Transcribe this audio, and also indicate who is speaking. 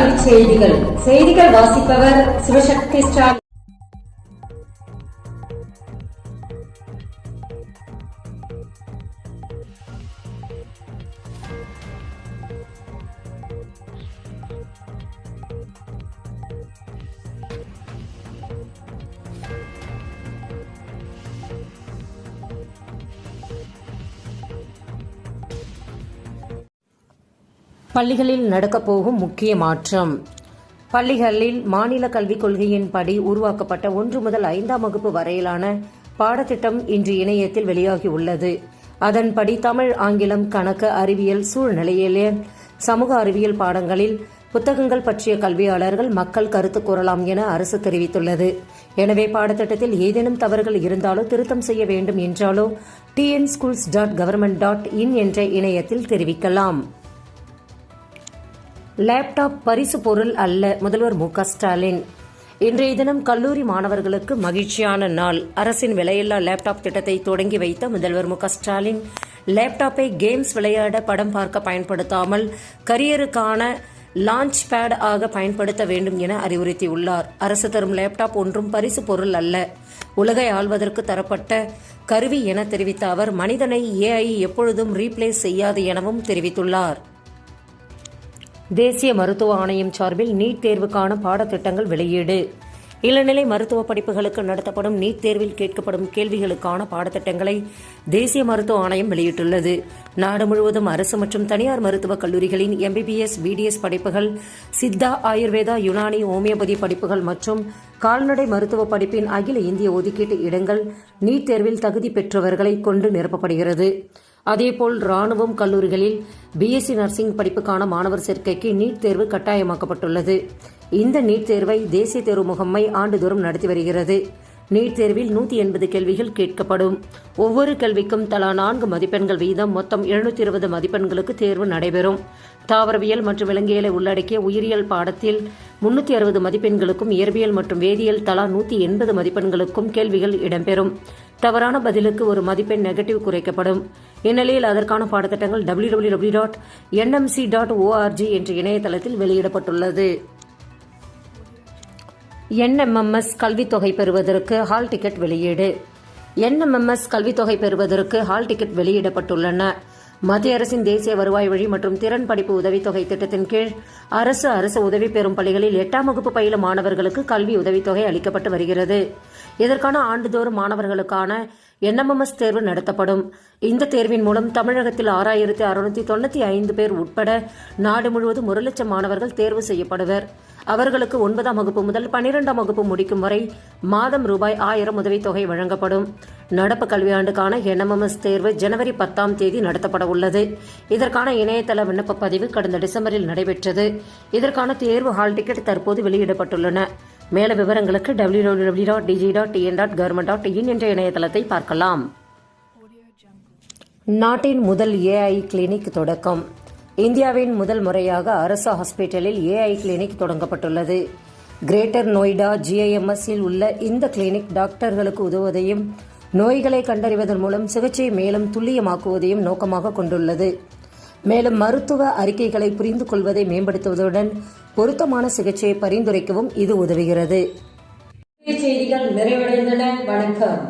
Speaker 1: தலைப்புச் செய்திகள். செய்திகள் வாசிப்பவர் சிவசக்தி ஸ்டாலின். பள்ளிகளில் நடக்கப்போகும் முக்கிய மாற்றம். பள்ளிகளில் மாநில கல்விக் கொள்கையின்படி உருவாக்கப்பட்ட 1 முதல் 5ஆம் வகுப்பு வரையிலான பாடத்திட்டம் இன்று இணையத்தில் வெளியாகியுள்ளது. அதன்படி தமிழ், ஆங்கிலம், கணக்கு, அறிவியல், சூழ்நிலையியல், சமூக அறிவியல் பாடங்களில் புத்தகங்கள் பற்றிய கல்வியாளர்கள் மக்கள் கருத்து கூறலாம் என அரசு தெரிவித்துள்ளது. எனவே பாடத்திட்டத்தில் ஏதேனும் தவறுகள் இருந்தாலோ திருத்தம் செய்ய வேண்டும் என்றாலோ tnschools.government.in என்ற இணையத்தில் தெரிவிக்கலாம். லேப்டாப் பரிசு பொருள் அல்ல, முதல்வர் மு.க. ஸ்டாலின். இன்றைய தினம் கல்லூரி மாணவர்களுக்கு மகிழ்ச்சியான நாள். அரசின் விலையில்லா லேப்டாப் திட்டத்தை தொடங்கி வைத்த முதல்வர் மு.க. ஸ்டாலின், லேப்டாப்பை கேம்ஸ் விளையாட, படம் பார்க்க பயன்படுத்தாமல் கரியருக்கான லான்ச் பேட் ஆக பயன்படுத்த வேண்டும் என அறிவுறுத்தியுள்ளார். அரசு தரும் லேப்டாப் ஒன்றும் பரிசு பொருள் அல்ல, உலகை ஆள்வதற்கு தரப்பட்ட கருவி என தெரிவித்த அவர், மனிதனை AI எப்பொழுதும் ரீப்ளேஸ் செய்யாது எனவும் தெரிவித்துள்ளார். தேசிய மருத்துவ ஆணையம் சார்பில் நீட் தேர்வுக்கான பாடத்திட்டங்கள் வெளியீடு. இளநிலை மருத்துவ படிப்புகளுக்கு நடத்தப்படும் நீட் தேர்வில் கேட்கப்படும் கேள்விகளுக்கான பாடத்திட்டங்களை தேசிய மருத்துவ ஆணையம் வெளியிட்டுள்ளது. நாடு முழுவதும் அரசு மற்றும் தனியார் மருத்துவக் கல்லூரிகளின் MBBS, BDS படிப்புகள், சித்தா, ஆயுர்வேதா, யுனானி, ஹோமியோபதி படிப்புகள் மற்றும் கால்நடை மருத்துவ படிப்பின் அகில இந்திய ஒதுக்கீட்டு இடங்கள் நீட் தேர்வில் தகுதி பெற்றவர்களை கொண்டு நிரப்பப்படுகிறது. அதேபோல் ராணுவம் கல்லூரிகளில் BSc நர்சிங் படிப்புக்கான மாணவர் சேர்க்கைக்கு நீட் தேர்வு கட்டாயமாக்கப்பட்டுள்ளது. இந்த நீட் தேர்வை தேசிய தேர்வு முகமை ஆண்டுதோறும் நடத்தி வருகிறது. நீட் தேர்வில் 180 கேள்விகள் கேட்கப்படும். ஒவ்வொரு கேள்விக்கும் தலா 4 மதிப்பெண்கள் வீதம் மொத்தம் 720 மதிப்பெண்களுக்கு தேர்வு நடைபெறும். தாவரவியல் மற்றும் விலங்கியலை உள்ளடக்கிய உயிரியல் பாடத்தில் 360 மதிப்பெண்களுக்கும், இயற்பியல் மற்றும் வேதியியல் தலா 180 மதிப்பெண்களுக்கும் கேள்விகள் இடம்பெறும். தவறான பதிலுக்கு ஒரு மதிப்பெண் நெகட்டிவ் குறைக்கப்படும். இந்நிலையில் அதற்கான பாடத்திட்டங்கள் www.nmc.org என்ற இணையதளத்தில் வெளியிடப்பட்டுள்ளது. NMMS கல்வித்தொகை பெறுவதற்கு ஹால் டிக்கெட் வெளியீடு. NMMS கல்வித்தொகை பெறுவதற்கு ஹால் டிக்கெட் வெளியிடப்பட்டுள்ளன. மத்திய அரசின் தேசிய வருவாய் வழி மற்றும் திறன் படிப்பு உதவித்தொகை திட்டத்தின் கீழ் அரசு உதவி பெறும் பள்ளிகளில் 8ஆம் வகுப்பு பயிலும் மாணவர்களுக்கு கல்வி உதவித்தொகை அளிக்கப்பட்டு வருகிறது. இதற்கான ஆண்டுதோறும் மாணவர்களுக்கான NMMS தேர்வு நடத்தப்படும். இந்த தேர்வின் மூலம் தமிழகத்தில் 6695 பேர் உட்பட நாடு முழுவதும் 1,00,000 மாணவர்கள் தேர்வு செய்யப்படுவர். அவர்களுக்கு 9ஆம் வகுப்பு முதல் 12ஆம் வகுப்பு முடிக்கும் வரை மாதம் ரூபாய் 1000 உதவித்தொகை வழங்கப்படும். நடப்பு கல்வியாண்டுக்கான NMMS தேர்வு ஜனவரி 10ஆம் தேதி நடத்தப்பட உள்ளது. இதற்கான இணையதள விண்ணப்ப பதிவு கடந்த டிசம்பரில் நடைபெற்றது. இதற்கான தேர்வு ஹால் டிக்கெட் தற்போது வெளியிடப்பட்டுள்ளன. மேல விவரங்களுக்கு www.dg.tn.government.in என்ற இணையதளத்தை பார்க்கலாம். நாட்டின் முதல் AI கிளினிக் தொடக்கம். இந்தியாவின் முதல் முறையாக அரசு ஹாஸ்பிட்டலில் AI கிளினிக் தொடங்கப்பட்டுள்ளது. கிரேட்டர் நொய்டா GIMS-இல் உள்ள இந்த கிளினிக் டாக்டர்களுக்கு உதவுவதையும், நோய்களை கண்டறிவதன் மூலம் சிகிச்சை மேலும் துல்லியமாக்குவதையும் நோக்கமாக கொண்டுள்ளது. மேலும் மருத்துவ அறிக்கைகளை புரிந்து கொள்வதை மேம்படுத்துவதுடன் பொருத்தமான சிகிச்சையை பரிந்துரைக்கவும் இது உதவுகிறது. செய்திகள் நிறைவடைந்தன. வணக்கம்.